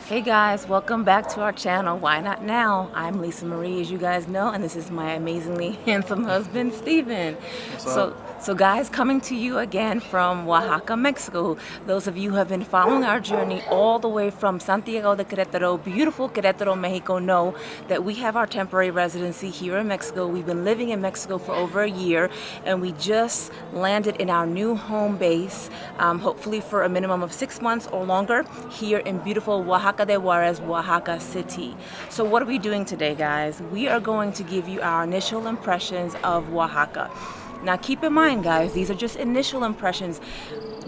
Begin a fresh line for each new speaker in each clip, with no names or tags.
Hey guys, welcome back to our channel, Why Not Now? I'm Lisa Marie, as you guys know, and this is my amazingly handsome husband, Steven.
What's
So,
up?
so guys, coming to you again from Oaxaca, Mexico. Those of you who have been following our journey all the way from Santiago de Queretaro, beautiful Queretaro, Mexico, know that we have our temporary residency here in Mexico. We've been living in Mexico for over a year, and we just landed in our new home base, hopefully for a minimum of 6 months or longer, here in beautiful Oaxaca de Juarez, Oaxaca City. So what are we doing today, guys? We are going to give you our initial impressions of Oaxaca. Now keep in mind, guys, these are just initial impressions.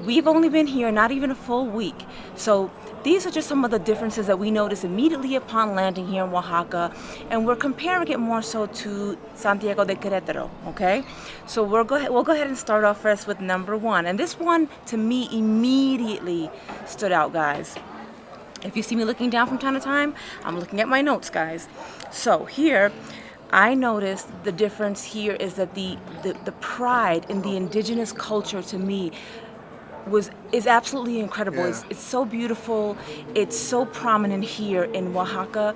We've only been here not even a full week. So these are just some of the differences that we noticed immediately upon landing here in Oaxaca, and we're comparing it more so to Santiago de Queretaro, okay? So we'll go ahead and start off first with number one. And this one, to me, immediately stood out, guys. If you see me looking down from time to time, I'm looking at my notes, guys. So here, I noticed the difference here is that the pride in the indigenous culture, to me, is absolutely incredible.
Yeah.
It's so beautiful. It's so prominent here in Oaxaca.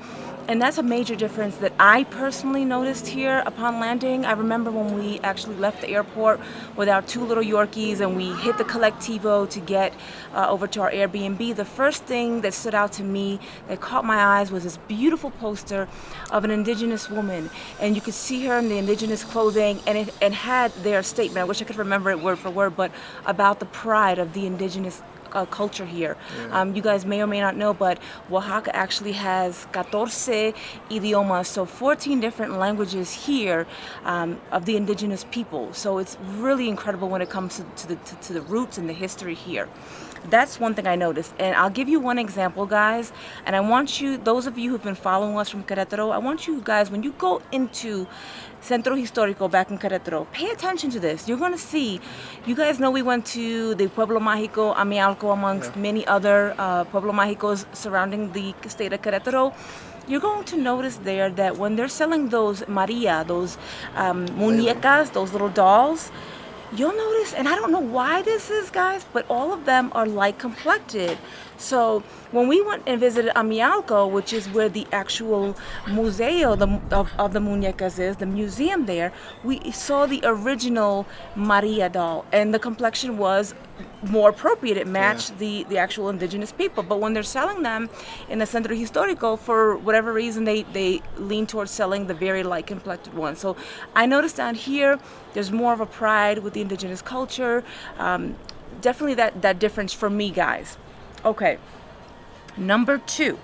And that's a major difference that I personally noticed here upon landing. I remember when we actually left the airport with our two little Yorkies and we hit the Colectivo to get over to our Airbnb. The first thing that stood out to me that caught my eyes was this beautiful poster of an indigenous woman. And you could see her in the indigenous clothing, and it had their statement. I wish I could remember it word for word, but about the pride of the indigenous culture here.
Yeah.
You guys may or may not know, but Oaxaca actually has 14 idiomas, so 14 different languages here of the indigenous people. So it's really incredible when it comes to the roots and the history here. That's one thing I noticed. And I'll give you one example, guys. And I want you, those of you who've been following us from Querétaro, I want you guys, when you go into Centro Histórico back in Querétaro, pay attention to this. You're going to see, you guys know we went to the Pueblo Mágico, Amialco, amongst many other Pueblo Mágicos surrounding the state of Querétaro. You're going to notice there that when they're selling those Maria, those muñecas, those little dolls, you'll notice, and I don't know why this is, guys, but all of them are light complected. So when we went and visited Amialco, which is where the actual museo of the muñecas is, the museum there, we saw the original Maria doll, and the complexion was more appropriate. It matched the actual indigenous people. But when they're selling them in the Centro Histórico, for whatever reason, they lean towards selling the very light complected ones. So I noticed down here, there's more of a pride with the indigenous culture. Definitely that difference for me, guys. Okay, number two.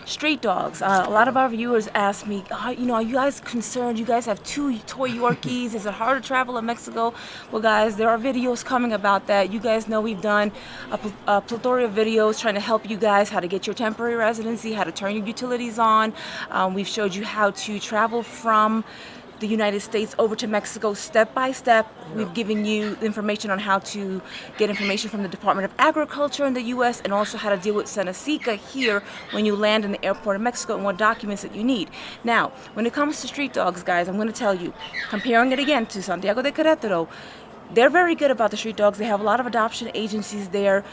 Street dogs. A lot of our viewers ask me, are you guys concerned? You guys have two toy Yorkies. Is it hard to travel in Mexico? Well, guys, there are videos coming about that. You guys know we've done a plethora of videos trying to help you guys how to get your temporary residency, how to turn your utilities on. We've showed you how to travel from the United States over to Mexico step by step. We've given you information on how to get information from the Department of Agriculture in the U.S. and also how to deal with Senacica here when you land in the airport of Mexico and what documents that you need. Now, when it comes to street dogs, guys, I'm going to tell you, comparing it again to Santiago de Querétaro, they're very good about the street dogs. They have a lot of adoption agencies there.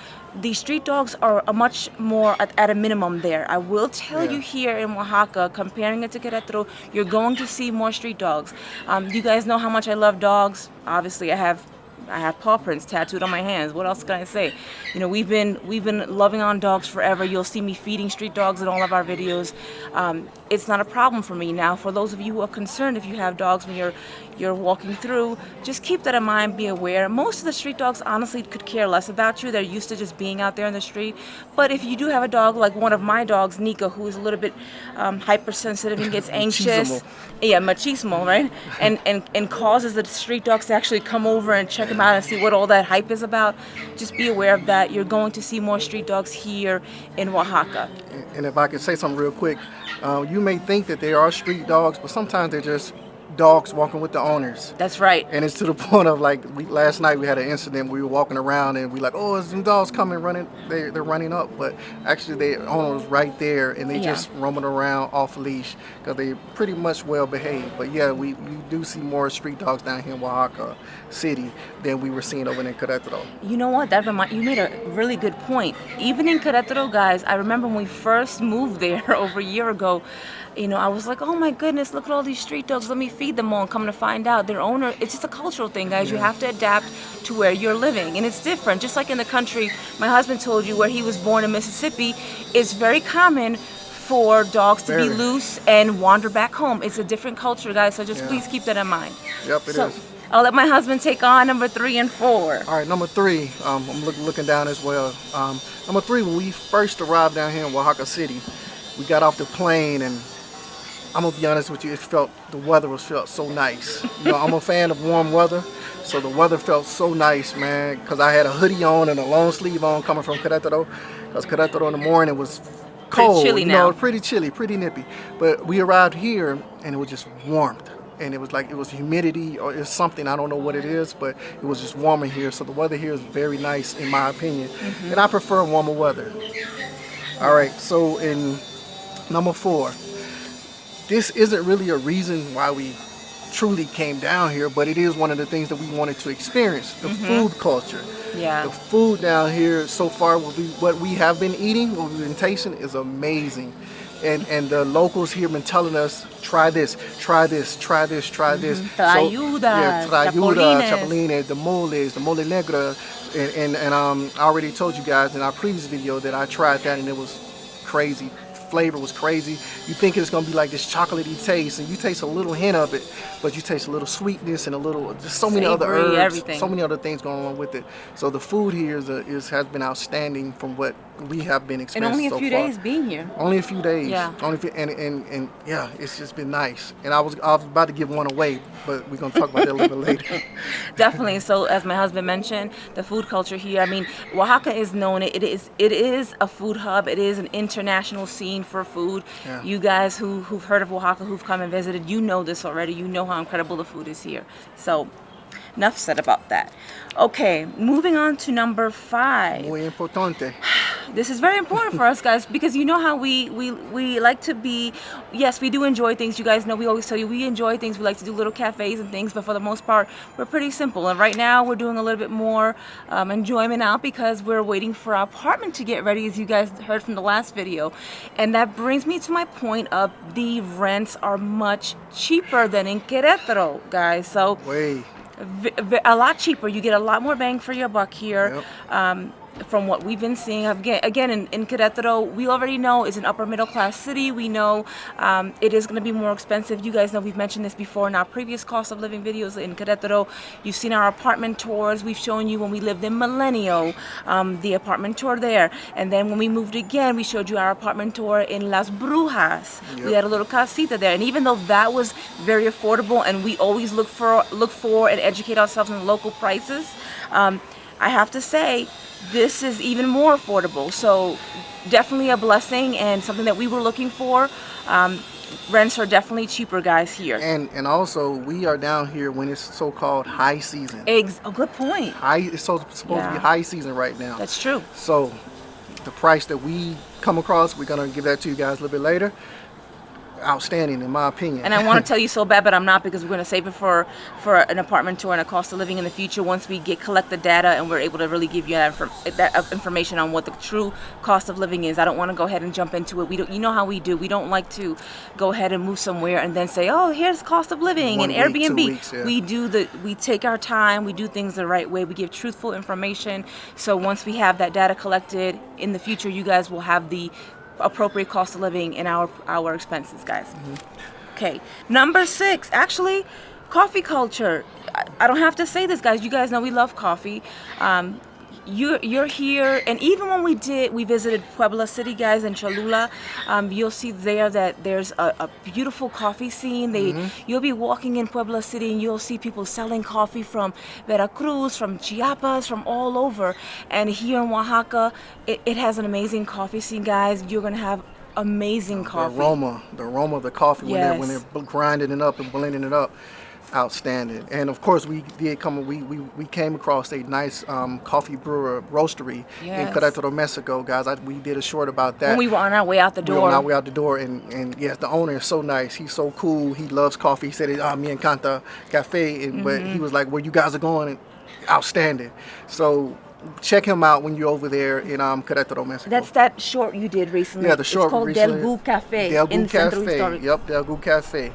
The street dogs are a much more at a minimum there. I will tell you here in Oaxaca, comparing it to Querétaro, you're going to see more street dogs. You guys know how much I love dogs. Obviously, I have paw prints tattooed on my hands. What else can I say? You know, we've been loving on dogs forever. You'll see me feeding street dogs in all of our videos. It's not a problem for me. Now, for those of you who are concerned if you have dogs when you're walking through, just keep that in mind. Be aware. Most of the street dogs honestly could care less about you. They're used to just being out there in the street. But if you do have a dog like one of my dogs, Nika, who is a little bit hypersensitive and gets anxious, machismo, right? And causes the street dogs to actually come over and check him out and see what all that hype is about. Just be aware of that. You're going to see more street dogs here in Oaxaca.
And if I could say something real quick, you may think that they are street dogs, but sometimes they're just dogs walking with the owners.
That's right.
And it's to the point of like last night we had an incident. We were walking around and we like, oh, there's some dogs coming running. They're running up, but actually the owner was right there and they just roaming around off leash because they pretty much well behaved. But yeah, we do see more street dogs down here in Oaxaca City than we were seeing over in Queretaro.
You know what? You made a really good point. Even in Querétaro, guys, I remember when we first moved there over a year ago, you know, I was like, oh my goodness, look at all these street dogs. Let me feed them all. And come to find out, their owner, it's just a cultural thing, guys. You have to adapt to where you're living. And it's different. Just like in the country, my husband told you where he was born in Mississippi, it's very common for dogs to be loose and wander back home. It's a different culture, guys. So just please keep that in mind.
Yep, it is.
I'll let my husband take on number 3 and 4.
All right, number 3, I'm looking down as well. Number 3, when we first arrived down here in Oaxaca City, we got off the plane and I'm gonna be honest with you, the weather felt so nice. You know, I'm a fan of warm weather, so the weather felt so nice, man, because I had a hoodie on and a long sleeve on coming from Querétaro, because Querétaro in the morning was cold,
pretty chilly now.
Pretty chilly, pretty nippy. But we arrived here and it was just warmth. And it was humidity or it's something, I don't know what it is, but it was just warmer here. So the weather here is very nice in my opinion. And I prefer warmer weather. All right, so in number 4, this isn't really a reason why we truly came down here, but it is one of the things that we wanted to experience, the food culture.
Yeah.
The food down here so far, what we have been eating, what we've been tasting is amazing. And the locals here have been telling us, try this, try this, try this, try this.
Trayudas,
chapulines, the mole negra. And I already told you guys in our previous video that I tried that and it was crazy. Flavor was crazy. You think it's gonna be like this chocolatey taste, and you taste a little hint of it, but you taste a little sweetness and a little, just so many other herbs,
everything.
so many other things going on with it. So the food here has been outstanding from what we have been experiencing so far.
And only a few days being here.
Only a few days.
Yeah.
And yeah, it's just been nice. And I was about to give one away, but we're gonna talk about that a little bit later.
Definitely. So as my husband mentioned, the food culture here, I mean, Oaxaca is known, it is a food hub. It is an international scene for food. Yeah. You guys who've heard of Oaxaca, who've come and visited, you know this already. You know how incredible the food is here. So enough said about that. Okay, moving on to number 5.
Muy importante.
This is very important for us, guys, because you know how we like to be, yes, we do enjoy things. You guys know we always tell you we enjoy things. We like to do little cafes and things, but for the most part, we're pretty simple. And right now, we're doing a little bit more enjoyment out because we're waiting for our apartment to get ready, as you guys heard from the last video. And that brings me to my point of the rents are much cheaper than in Querétaro, guys. So a lot cheaper. You get a lot more bang for your buck here. Yep. From what we've been seeing, again in Querétaro, we already know it's an upper middle class city. We know it is going to be more expensive. You guys know we've mentioned this before in our previous cost of living videos in Querétaro. You've seen our apartment tours. We've shown you when we lived in Milenio, the apartment tour there. And then when we moved again, we showed you our apartment tour in Las Brujas. Yep. We had a little casita there. And even though that was very affordable and we always look for and educate ourselves on local prices, I have to say, this is even more affordable. So definitely a blessing and something that we were looking for. Rents are definitely cheaper, guys, here.
And also, we are down here when it's so-called high season.
A good point.
It's supposed to be high season right now.
That's true.
So the price that we come across, we're going to give that to you guys a little bit later. Outstanding in my opinion.
And I want to tell you so bad, but I'm not, because we're going to save it for an apartment tour and a cost of living in the future once we collect the data and we're able to really give you that information on what the true cost of living is. I don't want to go ahead and jump into it. You know how we do. We don't like to go ahead and move somewhere and then say, oh, here's cost of living and Airbnb.
2 weeks, yeah.
We take our time. We do things the right way. We give truthful information. So once we have that data collected in the future, you guys will have the appropriate cost of living in our expenses, guys. Okay, number 6, actually, coffee culture. I don't have to say this, guys. You guys know we love coffee. You're here, and even when we visited Puebla City, guys, in Cholula, you'll see there that there's a beautiful coffee scene. You'll be walking in Puebla City and you'll see people selling coffee from Veracruz, from Chiapas, from all over. And here in Oaxaca, it has an amazing coffee scene, guys. You're gonna have amazing coffee.
The aroma of the coffee
Yes.
when they're grinding it up and blending it up, outstanding. And of course, we came across a nice coffee brewer roastery in
Yes.
Queretaro, Mexico, guys. We did a short about that.
When we were on our way out the
We were
door.
on our way out the door, and yes, the owner is so nice. He's so cool. He loves coffee. He said, "Me encanta café," but he was like, "Where you guys are going, outstanding." So check him out when you're over there in Querétaro, Mexico.
That's that short you did recently.
Yeah, the short
It's called
recently.
Del Gu Cafe
Del
in
Gu
Centro
Cafe.
Histórico.
Yep, Del Gu Cafe.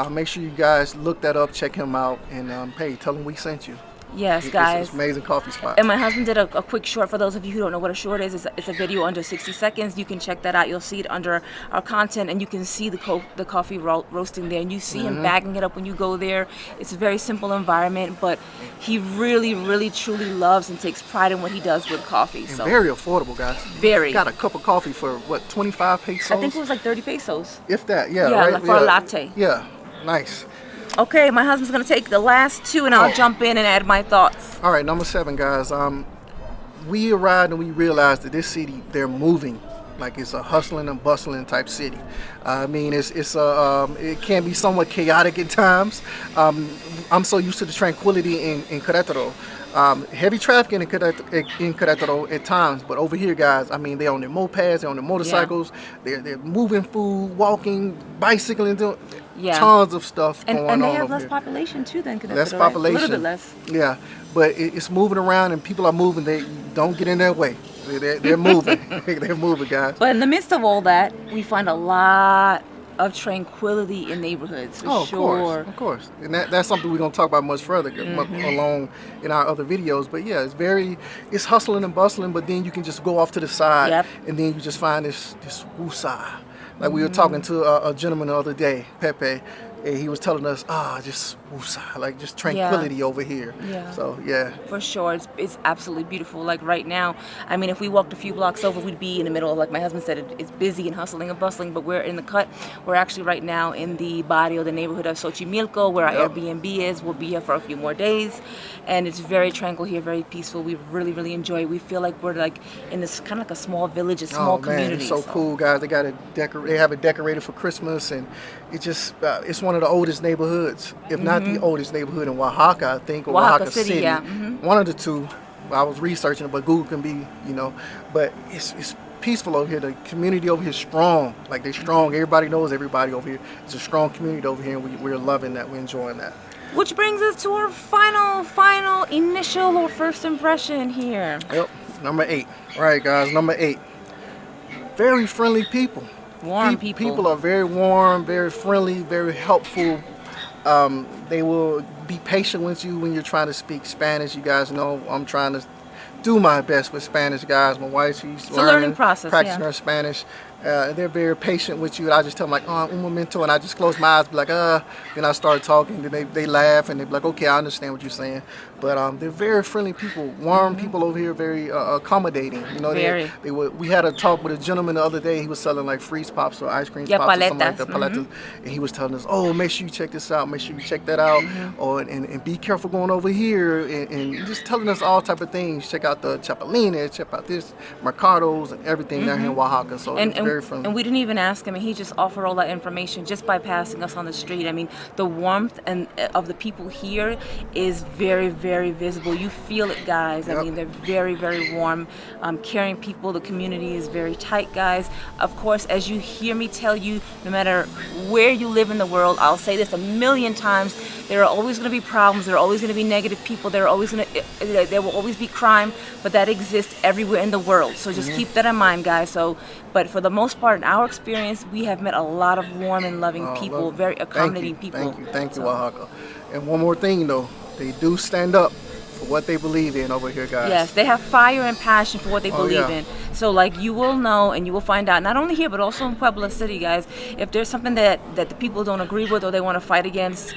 Make sure you guys look that up, check him out, and hey, tell him we sent you.
Yes,
It's
guys.
an amazing coffee spot.
And my husband did a quick short. For those of you who don't know what a short is, it's a video under 60 seconds. You can check that out. You'll see it under our content, and you can see the coffee roasting there. And you see him bagging it up when you go there. It's a very simple environment, but he really, really, truly loves and takes pride in what he does with coffee.
And
So
very affordable, guys.
very.
Got a cup of coffee for what, 25 pesos?
I think it was like 30 pesos.
If that, yeah.
Yeah,
right?
like for a latte.
Yeah, nice.
Okay, my husband's gonna take the last two, and I'll jump in and add my thoughts.
All right, number 7, guys. We arrived and we realized that this city, they're moving. Like it's a hustling and bustling type city. I mean, it can be somewhat chaotic at times. I'm so used to the tranquility in Querétaro. Heavy traffic in Querétaro at times, but over here, guys, I mean, they're on their mopeds, they're on their motorcycles, they're moving food, walking, bicycling, doing tons of stuff going on
And they have
over
less
here.
population too than Querétaro,
Less
right?
population.
A little bit less.
Yeah, but it's moving around and people are moving. They don't get in their way. They're moving. They're moving, guys.
But in the midst of all that, we find a lot of tranquility in neighborhoods, for sure.
Of course. And that's something we're going to talk about much further along in our other videos. But yeah, it's hustling and bustling, but then you can just go off to the side and then you just find this woosah. Like we were talking to a gentleman the other day, Pepe, and he was telling us, just woosah, like just tranquility over here.
Yeah.
So yeah.
For sure, it's absolutely beautiful. Like right now, I mean, if we walked a few blocks over, we'd be in the middle of, like my husband said, it's busy and hustling and bustling, but we're in the cut. We're actually right now in the barrio, the neighborhood of Xochimilco, where our Airbnb is. We'll be here for a few more days, and it's very tranquil here, very peaceful. We really, really enjoy it. We feel like we're like in this kind of like a small village, a small community.
It's so cool, guys. They got they have it decorated for Christmas, and it just it's one of the oldest neighborhoods, if not the oldest neighborhood in Oaxaca, I think, or Oaxaca City.
Yeah.
One of the two. I was researching it, but Google can be, but it's peaceful over here. The community over here is strong. Like they're strong. Everybody knows everybody over here. It's a strong community over here, and we're loving that. We're enjoying that.
Which brings us to our final initial or first impression here.
Yep, number 8. All right, guys, number 8. Very friendly people.
Warm people.
People are very warm, very friendly, very helpful. They will be patient with you when you're trying to speak Spanish. You guys know I'm trying to do my best with Spanish, guys. My wife, she's
learning process,
practicing her Spanish. They're very patient with you. I just tell them like, un momento, and I just close my eyes, be like, Then I start talking. Then they laugh, and they be like, okay, I understand what you're saying. But they're very friendly people, warm people over here, very accommodating.
Very.
We had a talk with a gentleman the other day. He was selling like freeze pops or ice cream pops or something like that, paletas. And he was telling us, make sure you check this out. Make sure you check that out. And be careful going over here. And just telling us all type of things. Check out the Chapulines, check out this Mercados and everything down here in Oaxaca. So it's very friendly.
And we didn't even ask him, and he just offered all that information just by passing us on the street. I mean, the warmth of the people here is very, very visible. You feel it, guys. I mean, they're very, very warm, caring people. The community is very tight, guys. Of course, as you hear me tell you, no matter where you live in the world, I'll say this a million times, there are always going to be problems. There are always going to be negative people. There will always be crime, but that exists everywhere in the world. So just keep that in mind, guys. But for the most part, in our experience, we have met a lot of warm and loving people, very accommodating people.
Thank you, Oaxaca. And one more thing, though, they do stand up for what they believe in over here, guys.
Yes, they have fire and passion for what they believe in. So like you will know and you will find out, not only here but also in Puebla City, guys, if there's something that the people don't agree with or they want to fight against,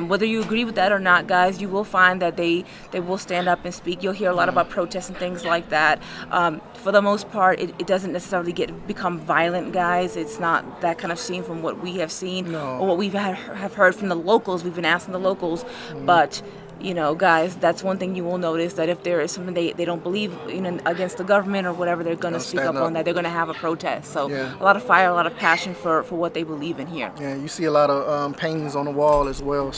whether you agree with that or not, guys, you will find that they will stand up and speak. You'll hear a lot about protests and things like that. For the most part, it doesn't necessarily become violent, guys. It's not that kind of scene from what we have seen or what we have heard from the locals. We've been asking the locals, but guys, that's one thing you will notice, that if there is something they don't believe against the government or whatever, they're going to speak up on that. They're going to have a protest. So
Yeah.
a lot of fire, a lot of passion for what they believe in here.
Yeah, you see a lot of paintings on the wall as well,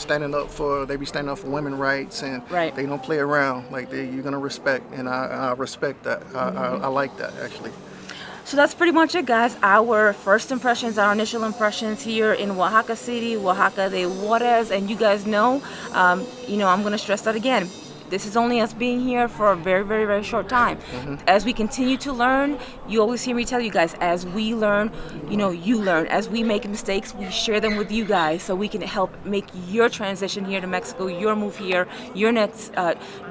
they be standing up for women's rights, and
Right.
they don't play around. Like you're gonna respect, and I respect that. I like that actually.
So that's pretty much it, guys. Our first impressions, our initial impressions here in Oaxaca City, Oaxaca de Juarez. And you guys know, I'm going to stress that again. This is only us being here for a very, very, very short time. As we continue to learn, you always hear me tell you guys, as we learn, you learn. As we make mistakes, we share them with you guys so we can help make your transition here to Mexico, your move here, your next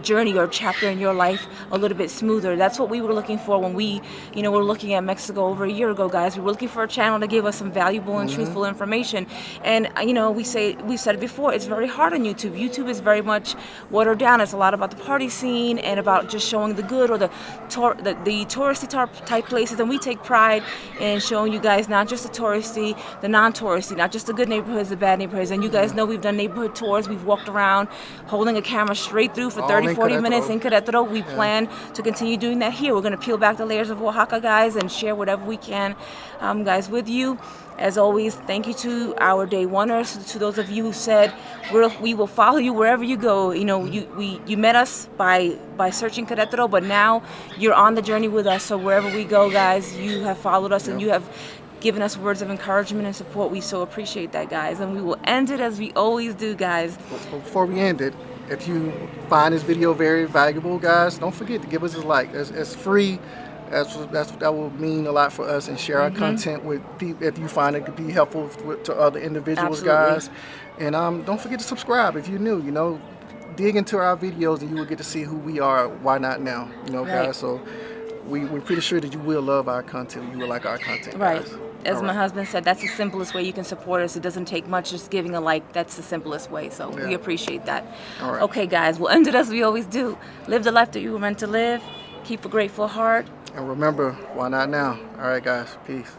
journey or chapter in your life a little bit smoother. That's what we were looking for when we, were looking at Mexico over a year ago, guys. We were looking for a channel to give us some valuable and truthful information. And, we've said it before, it's very hard on YouTube. YouTube is very much watered down. It's a lot about the party scene and about just showing the good or the touristy type places, and we take pride in showing you guys not just the touristy, the non-touristy, not just the good neighborhoods, the bad neighborhoods. And you guys know we've done neighborhood tours. We've walked around holding a camera straight through for 30-40 minutes in Queretaro. We plan to continue doing that here. We're going to peel back the layers of Oaxaca, guys, and share whatever we can, guys, with you. As always, thank you to our day oneers, to those of you who said we will follow you wherever you go. You met us by searching Querétaro, but now you're on the journey with us. So wherever we go, guys, you have followed us and you have given us words of encouragement and support. We so appreciate that, guys. And we will end it as we always do, guys.
Before we end it, if you find this video very valuable, guys, don't forget to give us a like. It's free. That will mean a lot for us, and share our content with people if you find it to be helpful to other individuals.
Absolutely.
Guys. And don't forget to subscribe if you're new. Dig into our videos and you will get to see who we are. Why not now?
Right.
Guys. So we're pretty sure that you will love our content. You will like our content,
Right.
guys.
As my husband said, that's the simplest way you can support us. It doesn't take much, just giving a like. That's the simplest way. So we appreciate that.
All right.
Okay, guys, we'll end it as we always do. Live the life that you were meant to live. Keep a grateful heart.
And remember, why not now? All right, guys. Peace.